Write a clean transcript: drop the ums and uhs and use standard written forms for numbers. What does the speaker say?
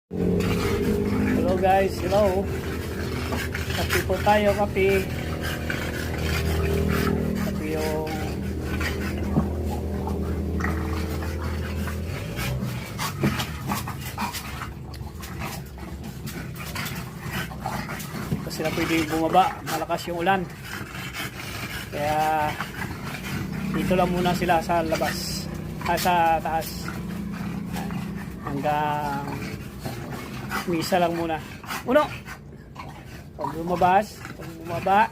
Hello guys, hello. Kape po tayo, kape. Kape yung kasi na pwede bumaba, malakas yung ulan. Kaya dito lang muna sila sa labas, sa taas. Hanggang misa lang muna. Uno! Pag bumaba,